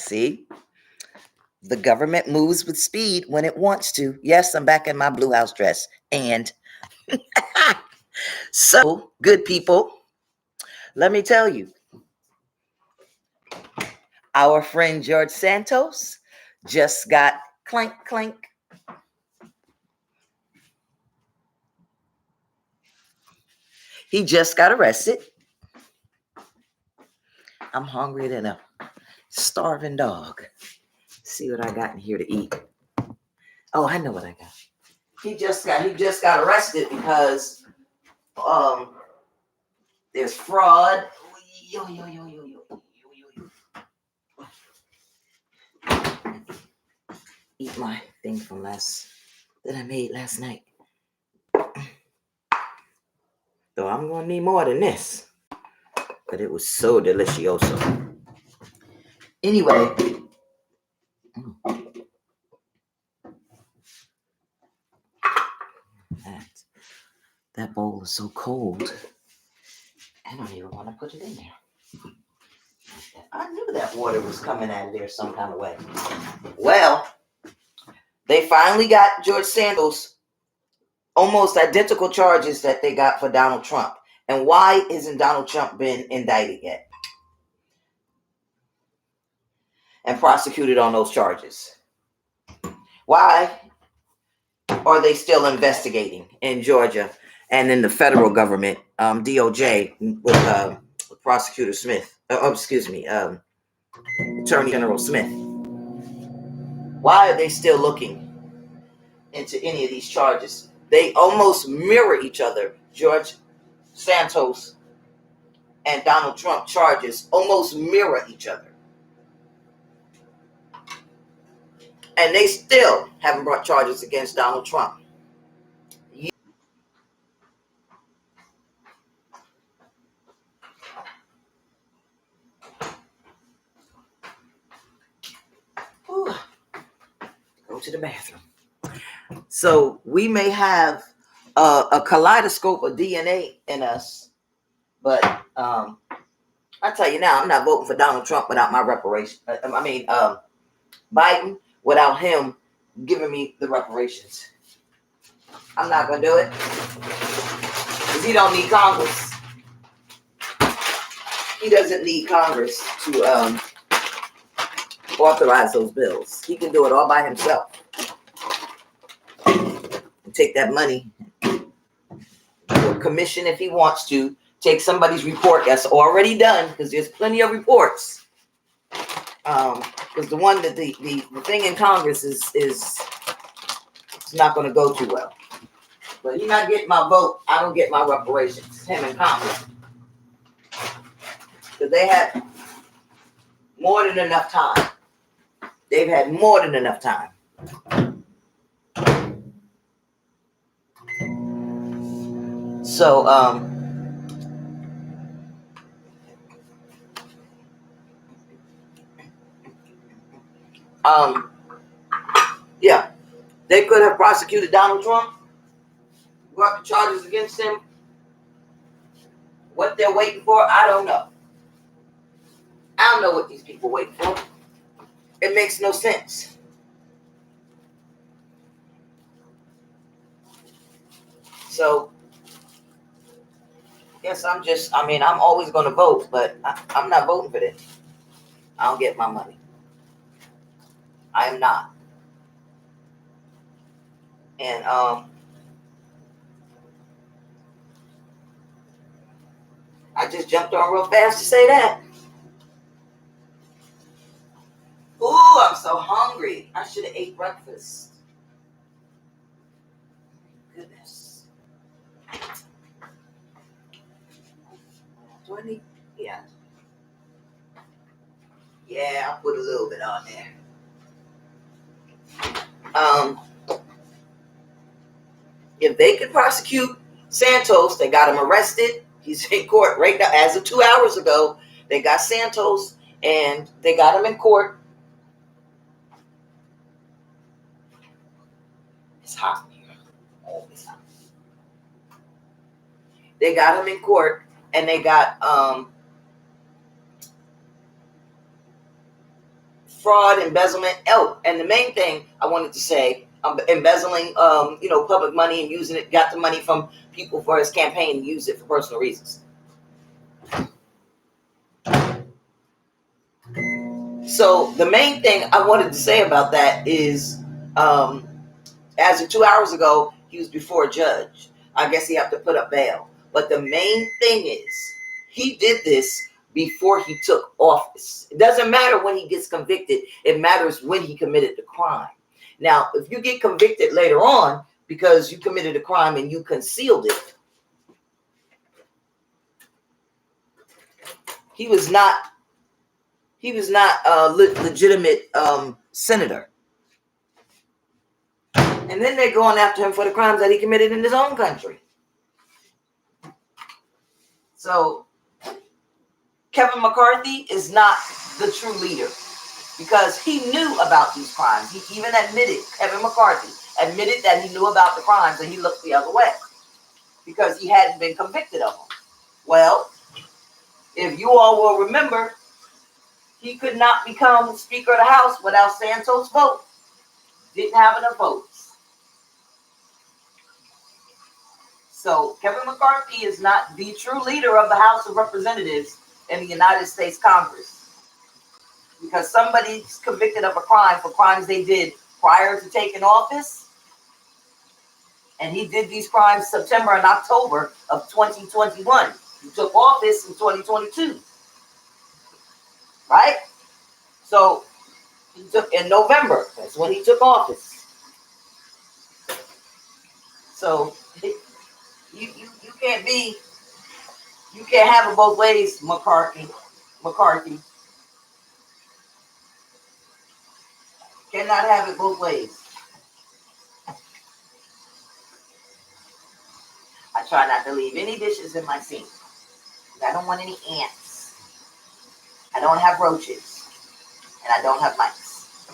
See, the government moves with speed when it wants to. Yes, I'm back in my blue house dress. And so, good people, let me tell you, our friend George Santos just got clank, clank. He just got arrested. I'm hungry than a starving dog. See what I got in here to eat. Oh, I know what I got. He just got arrested because there's fraud. Yo, yo, yo, yo, yo, yo, yo. Eat my thing from that I made last night. So I'm gonna need more than this. But it was so delicioso. Anyway. That bowl is so cold. I don't even want to put it in there. I knew that water was coming out of there some kind of way. Well, they finally got George Santos almost identical charges that they got for Donald Trump. And why isn't Donald Trump been indicted yet and prosecuted on those charges? Why are they still investigating in Georgia and in the federal government, DOJ, with Prosecutor Smith? Attorney General Smith. Why are they still looking into any of these charges? They almost mirror each other. George Santos and Donald Trump charges almost mirror each other. And they still haven't brought charges against Donald Trump. Whew. Go to the bathroom. So we may have a kaleidoscope of DNA in us, but I tell you now, I'm not voting for Donald Trump without my reparation. Biden without him giving me the reparations. I'm not gonna do it because he don't need Congress. He doesn't need Congress to authorize those bills. He can do it all by himself. Take that money, commission if he wants to, take somebody's report that's already done, because there's plenty of reports. Because the one that the thing in Congress is it's not going to go too well. But he's not getting my vote. I don't get my reparations. Him in Congress, because they had more than enough time. They've had more than enough time. So, yeah, they could have prosecuted Donald Trump, brought the charges against him. What they're waiting for, I don't know. I don't know what these people wait for. It makes no sense. So, yes, I'm always going to vote, but I'm not voting for this. I don't get my money. I am not. And, I just jumped on real fast to say that. Ooh, I'm so hungry. I should have ate breakfast. Goodness. Do I need? Yeah. Yeah, I'll put a little bit on there. If they could prosecute Santos, they got him arrested. He's in court right now. As of 2 hours ago, they got Santos and they got him in court. It's hot here. Oh, it's hot. They got him in court and they got fraud, embezzlement. Oh, and the main thing I wanted to say, embezzling, public money and using it, got the money from people for his campaign and used it for personal reasons. So the main thing I wanted to say about that is, as of 2 hours ago, he was before a judge. I guess he had to put up bail. But the main thing is, he did this before he took office. It doesn't matter when he gets convicted. It matters when he committed the crime. Now, if you get convicted later on because you committed a crime and you concealed it, he was not a legitimate senator. And then they're going after him for the crimes that he committed in his own country. So Kevin McCarthy is not the true leader because he knew about these crimes. He even admitted, Kevin McCarthy admitted that he knew about the crimes and he looked the other way because he hadn't been convicted of them. Well, if you all will remember, he could not become Speaker of the House without Santos' vote. Didn't have enough votes. So Kevin McCarthy is not the true leader of the House of Representatives in the United States Congress. Because somebody's convicted of a crime for crimes they did prior to taking office. And he did these crimes September and October of 2021. He took office in 2022. Right? So he took in November. That's when he took office. So you can't have it both ways, McCarthy. Cannot have it both ways. I try not to leave any dishes in my sink. I don't want any ants. I don't have roaches. And I don't have mice.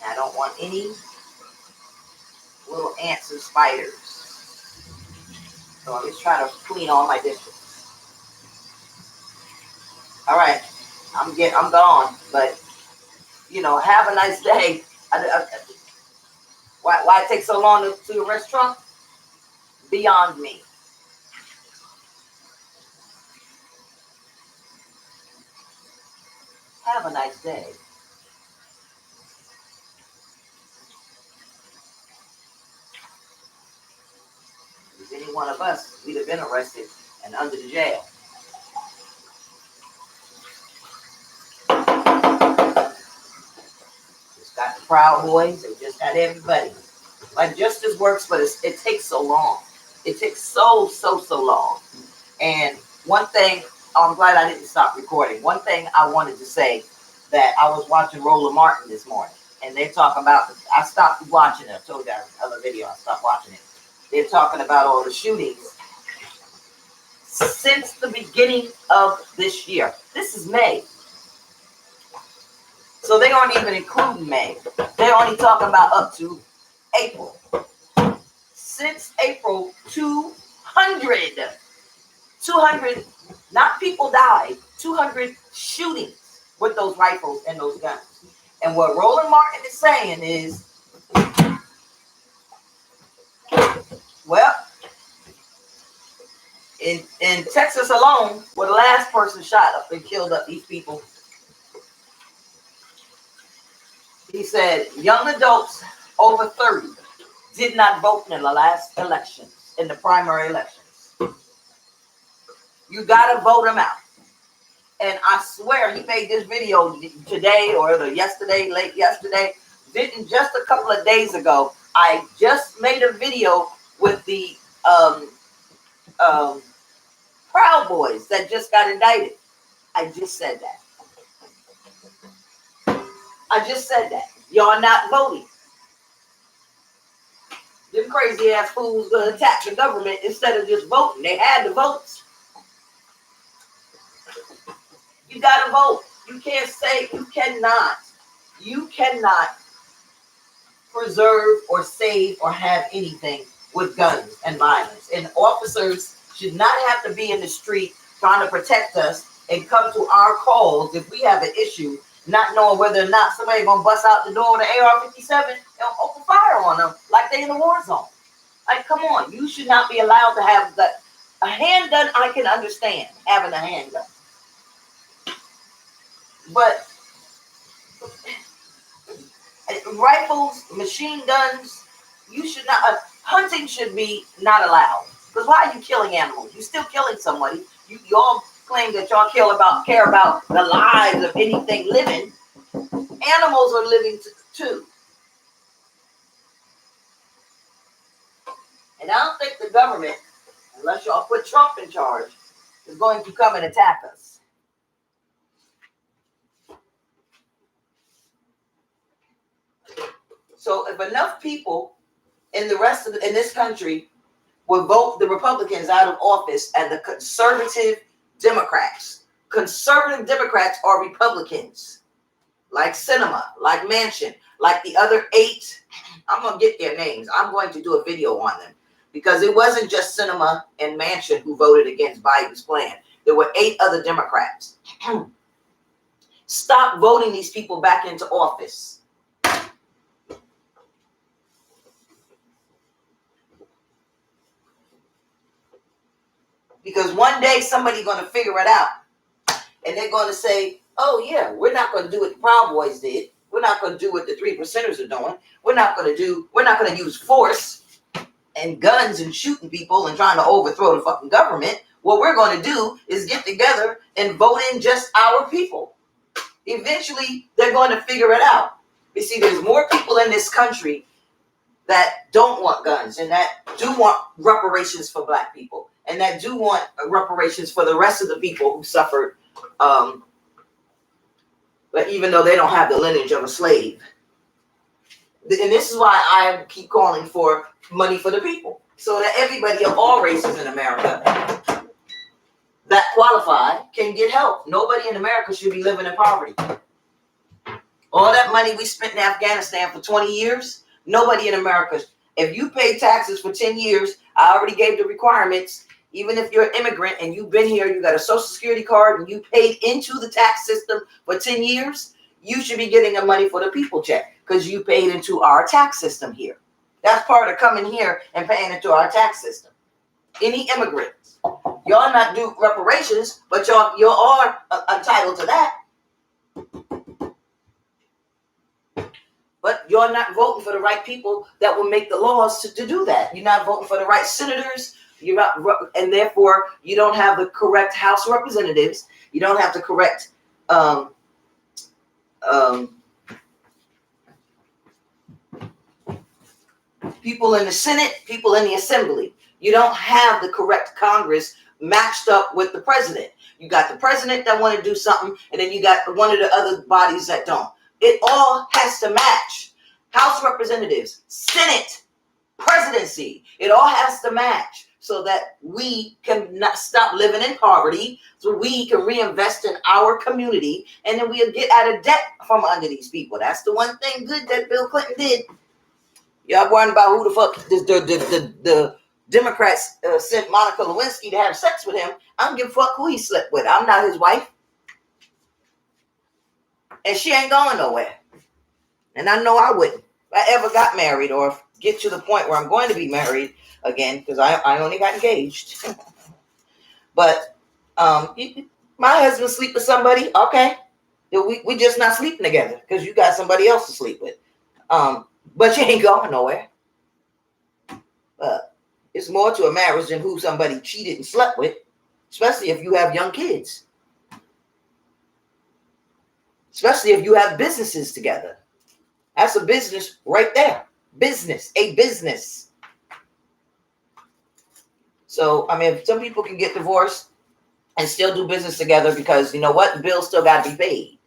And I don't want any little ants or spiders. So I'm just trying to clean all my dishes. All right, I'm gone. But have a nice day. Why it takes so long to arrest Trump? Beyond me. Have a nice day. If any one of us, we'd have been arrested and under the jail. Just got the Proud Boys. They just got everybody. Like justice works, but it takes so long. It takes so long. And one thing, I'm glad I didn't stop recording. One thing I wanted to say, that I was watching Roland Martin this morning, and they're talking about, I stopped watching it. I told you in another video, I stopped watching it. They're talking about all the shootings since the beginning of this year. This is May. So they aren't even including May. They're only talking about up to April. Since April, 200, not people died, 200 shootings with those rifles and those guns. And what Roland Martin is saying is, well, in Texas alone, where the last person shot up and killed up these people, he said young adults over 30 did not vote in the last election, in the primary elections. You got to vote them out. And I swear he made this video today or yesterday, late yesterday. Didn't just a couple of days ago. I just made a video with the Proud Boys that just got indicted. I just said that. Y'all not voting. Them crazy ass fools gonna attack the government instead of just voting. They had the votes. You gotta vote. You cannot preserve or save or have anything with guns and violence. And officers should not have to be in the street trying to protect us and come to our calls if we have an issue, not knowing whether or not somebody gonna bust out the door with an AR-57 and open fire on them like they in a war zone. Like, come on, you should not be allowed to have a handgun. I can understand having a handgun, but rifles, machine guns, you should not. Hunting should be not allowed. Because why are you killing animals? You're still killing somebody. You all claim that y'all care about the lives of anything living. Animals are living too. And I don't think the government, unless y'all put Trump in charge, is going to come and attack us. So if enough people in this country would vote the Republicans out of office and the conservative Democrats are Republicans, like Cinema, like Manchin, like the other 8. I'm going to get their names. I'm going to do a video on them because it wasn't just Cinema and Manchin who voted against Biden's plan. There were 8 other Democrats. Stop voting these people back into office. Because one day somebody's going to figure it out. And they're going to say, oh, yeah, we're not going to do what the Proud Boys did. We're not going to do what the 3%ers are doing. We're not going to use force and guns and shooting people and trying to overthrow the fucking government. What we're going to do is get together and vote in just our people. Eventually, they're going to figure it out. You see, there's more people in this country that don't want guns and that do want reparations for black people and that do want reparations for the rest of the people who suffered, but even though they don't have the lineage of a slave. And this is why I keep calling for money for the people, so that everybody of all races in America that qualify can get help. Nobody in America should be living in poverty. All that money we spent in Afghanistan for 20 years, nobody in America, if you pay taxes for 10 years, I already gave the requirements. Even if you're an immigrant and you've been here, you got a social security card and you paid into the tax system for 10 years, you should be getting a money for the people check because you paid into our tax system here. That's part of coming here and paying into our tax system. Any immigrants, y'all not do reparations, but y'all are entitled to that. But you're not voting for the right people that will make the laws to do that. You're not voting for the right senators. You're not, and therefore you don't have the correct House representatives. You don't have the correct people in the Senate, people in the Assembly. You don't have the correct Congress matched up with the president. You got the president that want to do something, and then you got one of the other bodies that don't. It all has to match. House representatives, Senate, presidency. It all has to match so that we can not stop living in poverty, so we can reinvest in our community, and then we'll get out of debt from under these people. That's the one thing good that Bill Clinton did. Y'all worrying about who the fuck the Democrats sent Monica Lewinsky to have sex with him. I don't give a fuck who he slept with. I'm not his wife. And she ain't going nowhere. And I know I wouldn't. If I ever got married or get to the point where I'm going to be married again, because I only got engaged. But my husband sleep with somebody, okay. We just not sleeping together because you got somebody else to sleep with. But you ain't going nowhere. It's more to a marriage than who somebody cheated and slept with, especially if you have young kids. Especially if you have businesses together. That's a business right there. Business, a business. So, I mean, some people can get divorced and still do business together because, you know what? The bills still got to be paid.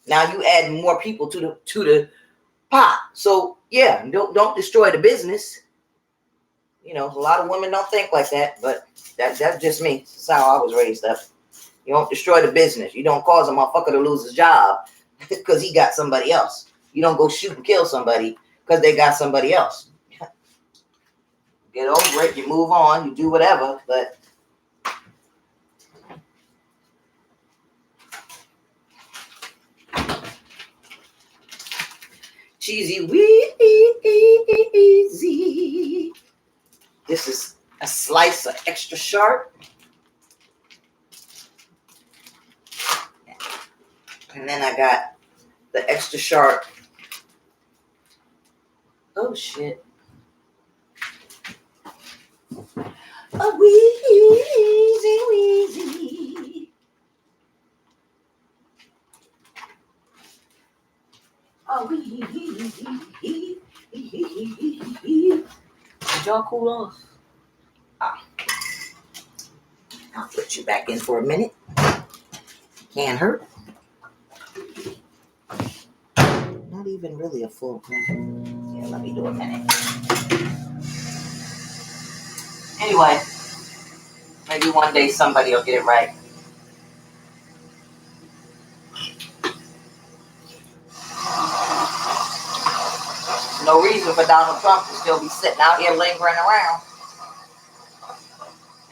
Now you add more people to the pot. So, yeah, don't destroy the business. You know, a lot of women don't think like that, but that's just me. That's how I was raised up. You don't destroy the business. You don't cause a motherfucker to lose his job because he got somebody else. You don't go shoot and kill somebody because they got somebody else. Get over it. You move on. You do whatever. But cheesy wheezy. This is a slice of extra sharp. And then I got the extra sharp. Oh shit. A wheezy wheezy. A wheezy. Did y'all cool off? I'll put you back in for a minute. Can't hurt. Not even really a full. Yeah, let me do a minute. Anyway, maybe one day somebody will get it right. No reason for Donald Trump to still be sitting out here lingering around.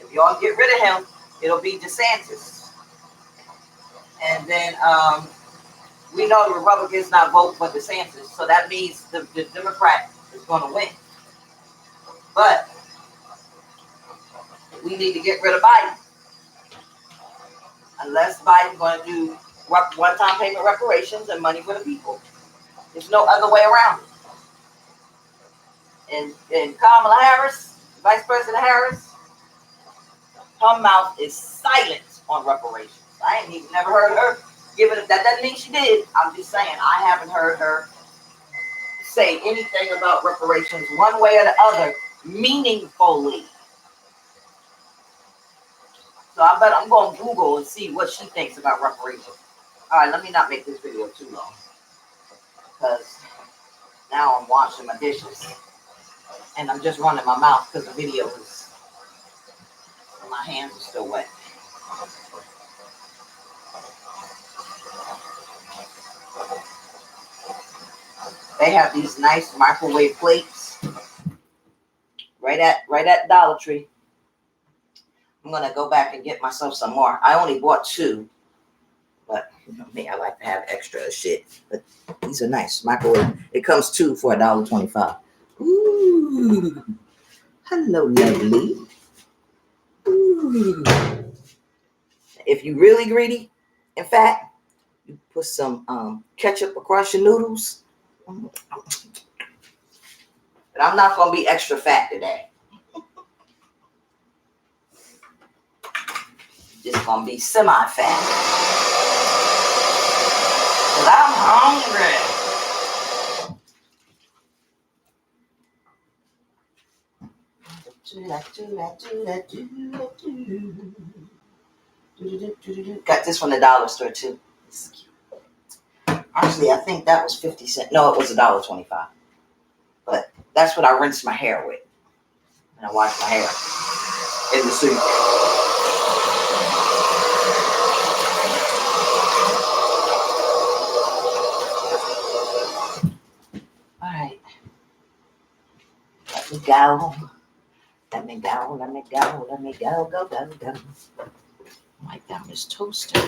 If y'all get rid of him, it'll be DeSantis. And then we know the Republicans not vote for DeSantis, so that means the Democrat is going to win. But we need to get rid of Biden. Unless Biden's going to do one-time payment reparations and money for the people. There's no other way around it. And Kamala Harris, Vice President Harris, her mouth is silent on reparations. I ain't even never heard her give it. That doesn't mean she did. I'm just saying I haven't heard her say anything about reparations one way or the other meaningfully. So I bet I'm going to Google and see what she thinks about reparations. All right, let me not make this video too long because now I'm washing my dishes and I'm just running my mouth because the video is, my hands are still wet. They have these nice microwave plates right at Dollar Tree. I'm gonna go back and get myself some more. I only bought 2, but you know me, I like to have extra shit. But these are nice microwave. It comes 2 for $1.25. Ooh, hello, lovely. Ooh. If you really greedy, in fact, you put some ketchup across your noodles. But I'm not gonna be extra fat today. Just gonna be semi-fat. Cause I'm hungry. Got this from the dollar store too. This is cute. Actually, I think that was 50 cents. No, it was $1.25. But that's what I rinse my hair with. And I wash my hair in the sink. All right. Let me go. Let me go. Let me go. Let me go. Go, go, go. Wipe down this toaster.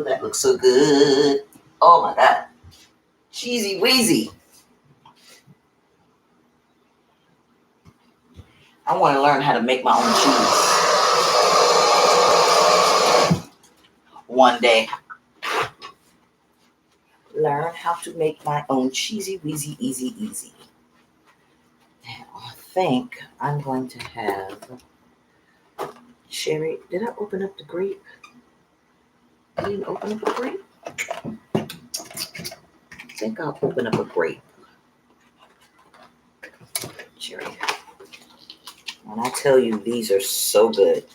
That looks so good. Oh my God. Cheesy wheezy. I want to learn how to make my own cheese. One day. Learn how to make my own cheesy wheezy easy. And I think I'm going to have cherry. Did I open up the grape? I didn't open up a grape. I think I'll open up a grape. Cherry. When I tell you these are so good.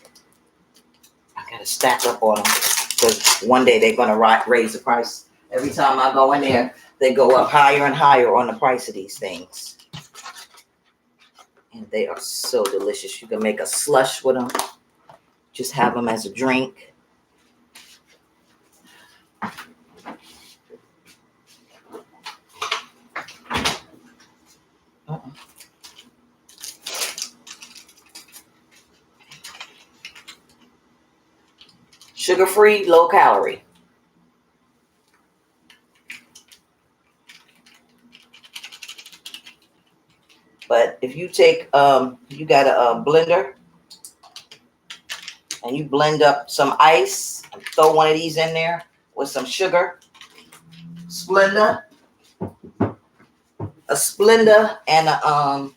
stack up on them, because one day they're going to raise the price. Every time I go in there, they go up higher and higher on the price of these things. And they are so delicious. You can make a slush with them. Just have them as a drink. Sugar-free, low calorie. But if you take, you got a blender, and you blend up some ice and throw one of these in there with some sugar, Splenda, a Splenda, and a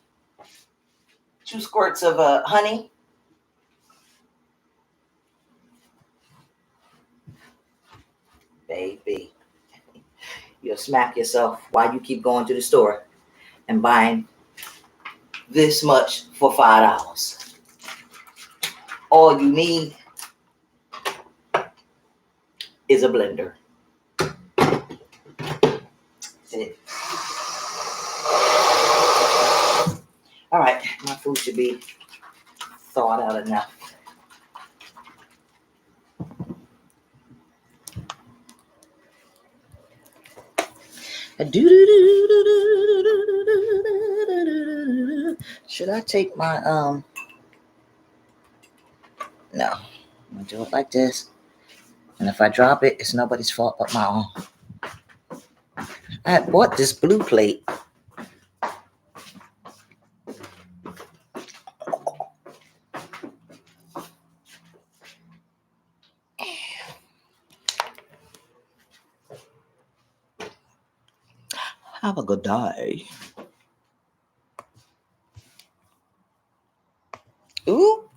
2 squirts of honey. Baby, you'll smack yourself while you keep going to the store and buying this much for $5. All you need is a blender. That's it. All right, my food should be thawed out enough. Should I take my no, I'm gonna do it like this, and if I drop it, it's nobody's fault but my own. I had bought this blue plate. Have a good day. Ooh.